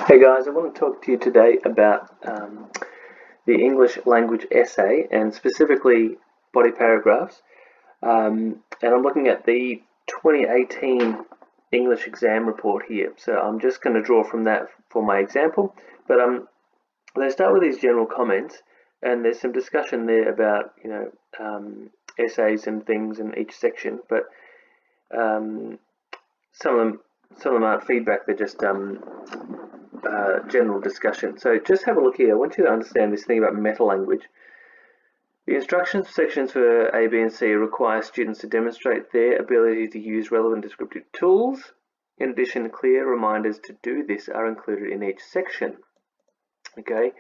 Hey guys, I want to talk to you today about the English language essay and specifically body paragraphs. And I'm looking at the 2018 English exam report here. So I'm just going to draw from that for my example. But let's start with these general comments, and there's some discussion there about essays and things in each section. But some of them aren't feedback; they're just general discussion. So just have a look here. I want you to understand this thing about meta language. The instructions sections for A, B, and C require students to demonstrate their ability to use relevant descriptive tools. In addition, clear reminders to do this are included in each section. Okay.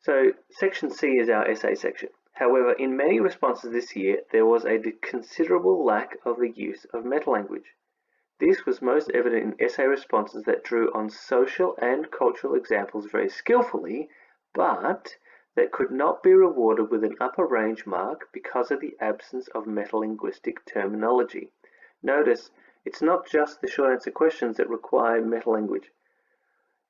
So section C is our essay section. However, in many responses this year, there was a considerable lack of the use of meta language. This was most evident in essay responses that drew on social and cultural examples very skillfully, but that could not be rewarded with an upper range mark because of the absence of metalinguistic terminology. Notice, it's not just the short answer questions that require metalanguage.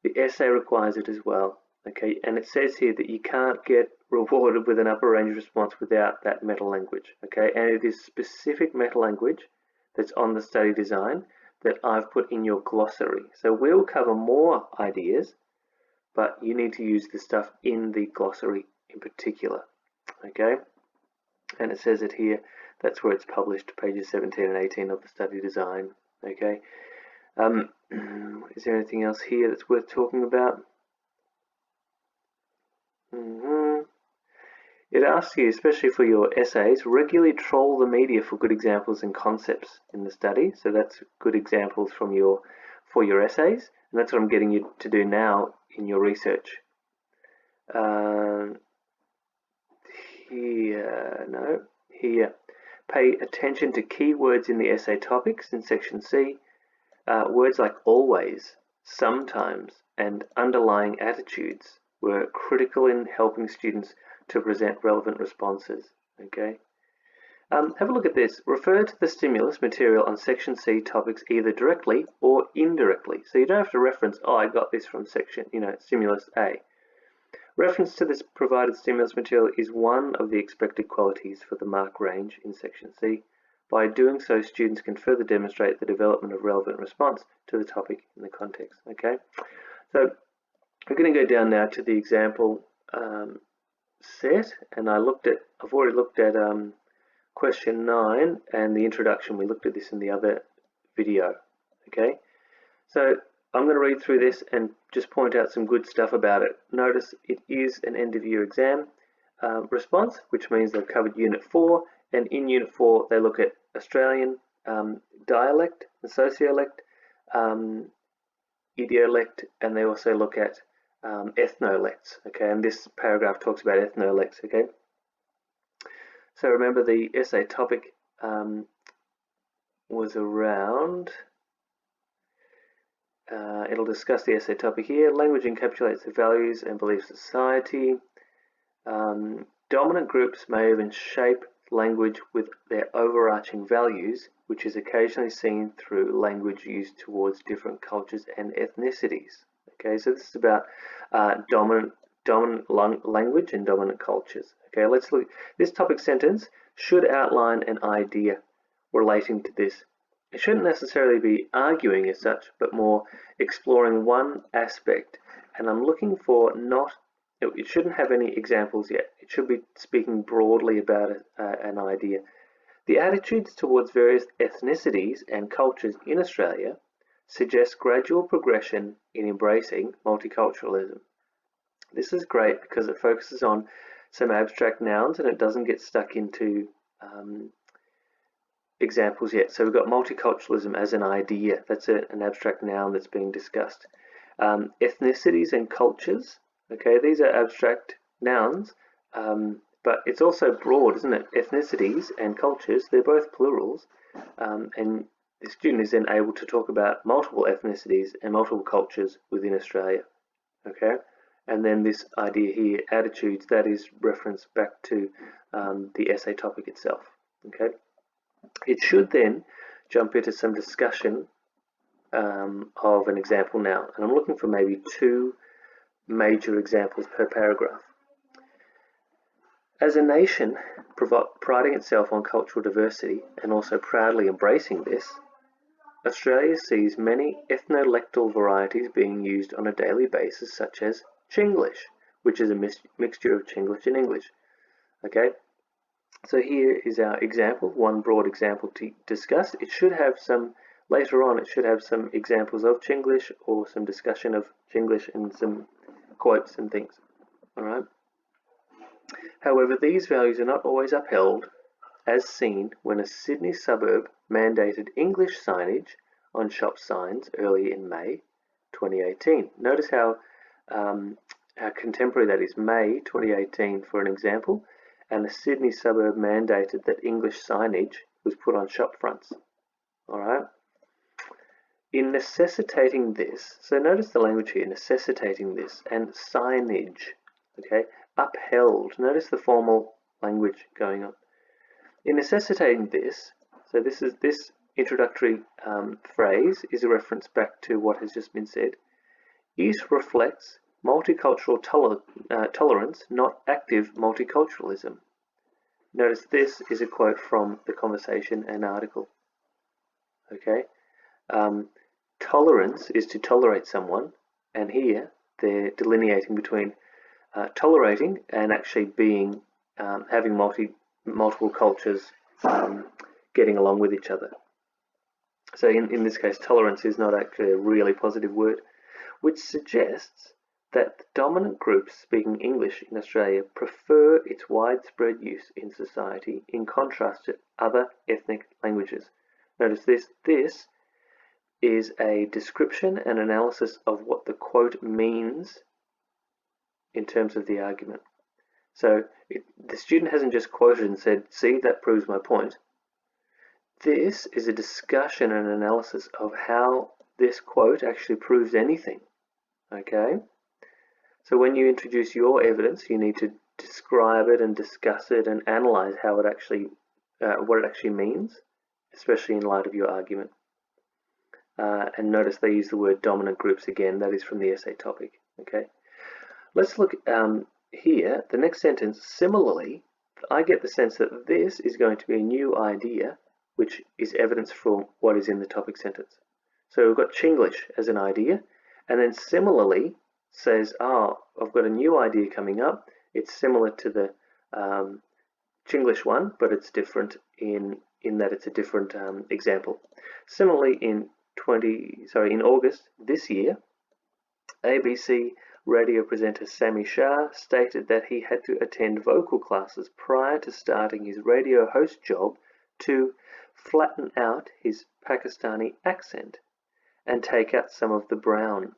The essay requires it as well. Okay, and it says here that you can't get rewarded with an upper range response without that metalanguage. Okay, and it is specific metalanguage that's on the study design that I've put in your glossary. So we'll cover more ideas, but you need to use the stuff in the glossary in particular. Okay, and it says it here. That's where it's published, pages 17 and 18 of the study design. Okay, is there anything else here that's worth talking about? It asks you, especially for your essays, regularly troll the media for good examples and concepts in the study. So that's good examples for your essays, and that's what I'm getting you to do now in your research. Here. Pay attention to keywords in the essay topics in section C. Words like always, sometimes, and underlying attitudes were critical in helping students to present relevant responses. Okay. Have a look at this. Refer to the stimulus material on section C topics either directly or indirectly. So you don't have to reference, oh, I got this from section, stimulus A. Reference to this provided stimulus material is one of the expected qualities for the mark range in section C. By doing so, students can further demonstrate the development of relevant response to the topic in the context. Okay, so we're going to go down now to the example set, and I've already looked at question 9 and the introduction. We looked at this in the other video. Okay, so I'm going to read through this and just point out some good stuff about it. Notice it is an end of year exam response, which means they've covered unit 4, and in unit 4 they look at Australian dialect, and sociolect, idiolect, and they also look at ethnolects. Okay, and this paragraph talks about ethnolects. Okay, so remember the essay topic was around. It'll discuss the essay topic here. Language encapsulates the values and beliefs of society. Dominant groups may even shape language with their overarching values, which is occasionally seen through language used towards different cultures and ethnicities. Okay, so this is about dominant language and dominant cultures. Okay, let's look. This topic sentence should outline an idea relating to this. It shouldn't necessarily be arguing as such, but more exploring one aspect. And I'm looking for it shouldn't have any examples yet. It should be speaking broadly about an idea. The attitudes towards various ethnicities and cultures in Australia suggest gradual progression in embracing multiculturalism. This is great because it focuses on some abstract nouns and it doesn't get stuck into examples yet. So we've got multiculturalism as an idea. That's an abstract noun that's being discussed. Ethnicities and cultures. Okay, these are abstract nouns, but it's also broad, isn't it? Ethnicities and cultures, they're both plurals, and the student is then able to talk about multiple ethnicities and multiple cultures within Australia. Okay, and then this idea here, attitudes, that is referenced back to the essay topic itself. Okay. It should then jump into some discussion of an example now, and I'm looking for maybe 2 major examples per paragraph. As a nation priding itself on cultural diversity and also proudly embracing this, Australia sees many ethnolectal varieties being used on a daily basis, such as Chinglish, which is a mixture of Chinglish and English. Okay, so here is our example, one broad example to discuss. It should have some, later on, it should have some examples of Chinglish or some discussion of Chinglish and some quotes and things. All right. However, these values are not always upheld, as seen when a Sydney suburb mandated English signage on shop signs early in May 2018. Notice how contemporary that is, May 2018 for an example, and a Sydney suburb mandated that English signage was put on shop fronts. All right. In necessitating this, so notice the language here, necessitating this, and signage, okay, upheld. Notice the formal language going on. In necessitating this, so this introductory phrase is a reference back to what has just been said. It reflects multicultural tolerance, not active multiculturalism. Notice this is a quote from the conversation and article. Okay, tolerance is to tolerate someone, and here they're delineating between tolerating and actually being having multiple cultures getting along with each other. So in this case, tolerance is not actually a really positive word, which suggests that the dominant groups speaking English in Australia prefer its widespread use in society in contrast to other ethnic languages. Notice this is a description and analysis of what the quote means in terms of the argument. So the student hasn't just quoted and said, see, that proves my point. This is a discussion and analysis of how this quote actually proves anything. Okay? So when you introduce your evidence, you need to describe it and discuss it and analyze how it actually, what it actually means, especially in light of your argument. And notice they use the word dominant groups again. That is from the essay topic. Okay? Let's look here. The next sentence, similarly, I get the sense that this is going to be a new idea, which is evidence for what is in the topic sentence. So we've got Chinglish as an idea, and then similarly says, oh, I've got a new idea coming up. It's similar to the Chinglish one, but it's different in that it's a different example. Similarly, in August this year, ABC radio presenter Sami Shah stated that he had to attend vocal classes prior to starting his radio host job to flatten out his Pakistani accent and take out some of the brown.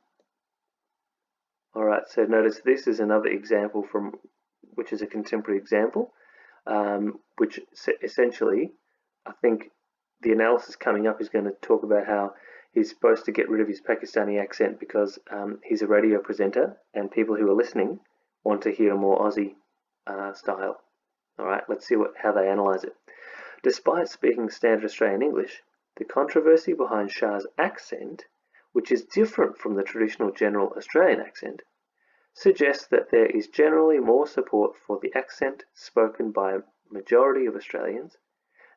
Alright, so notice this is another example which is a contemporary example, which essentially, I think the analysis coming up is going to talk about how he's supposed to get rid of his Pakistani accent because he's a radio presenter and people who are listening want to hear a more Aussie style. Alright, let's see how they analyse it. Despite speaking standard Australian English, the controversy behind Shah's accent, which is different from the traditional general Australian accent, suggests that there is generally more support for the accent spoken by a majority of Australians,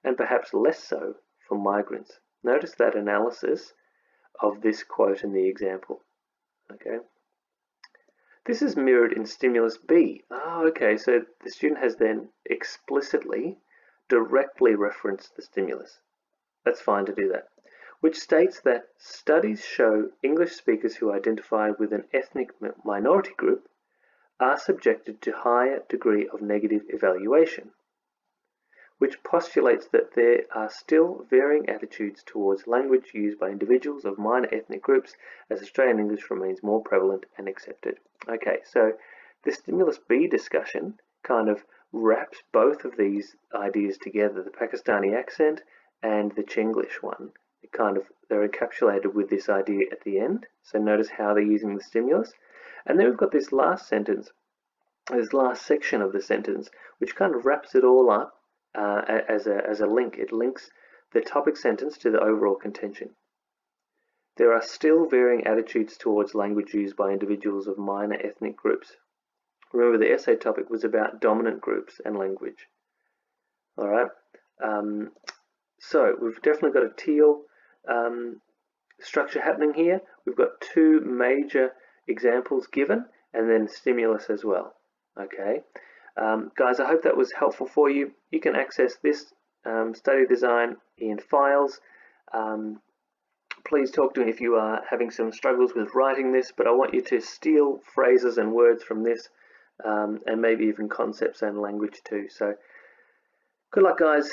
and perhaps less so for migrants. Notice that analysis of this quote in the example. Okay. This is mirrored in stimulus B. Oh, okay, so the student has then explicitly, directly referenced the stimulus. That's fine to do that. Which states that studies show English speakers who identify with an ethnic minority group are subjected to higher degree of negative evaluation, which postulates that there are still varying attitudes towards language used by individuals of minor ethnic groups as Australian English remains more prevalent and accepted. Okay, so the stimulus B discussion kind of wraps both of these ideas together, the Pakistani accent and the Chinglish one. They're encapsulated with this idea at the end. So notice how they're using the stimulus. And then we've got this last sentence, this last section of the sentence, which kind of wraps it all up as a link. It links the topic sentence to the overall contention. there are still varying attitudes towards language used by individuals of minor ethnic groups. Remember, the essay topic was about dominant groups and language. All right. So we've definitely got a teal structure happening here. We've got two major examples given and then stimulus as well. Okay. Guys, I hope that was helpful for you. You can access this study design in files. Please talk to me if you are having some struggles with writing this, but I want you to steal phrases and words from this, and maybe even concepts and language too. So good luck, guys.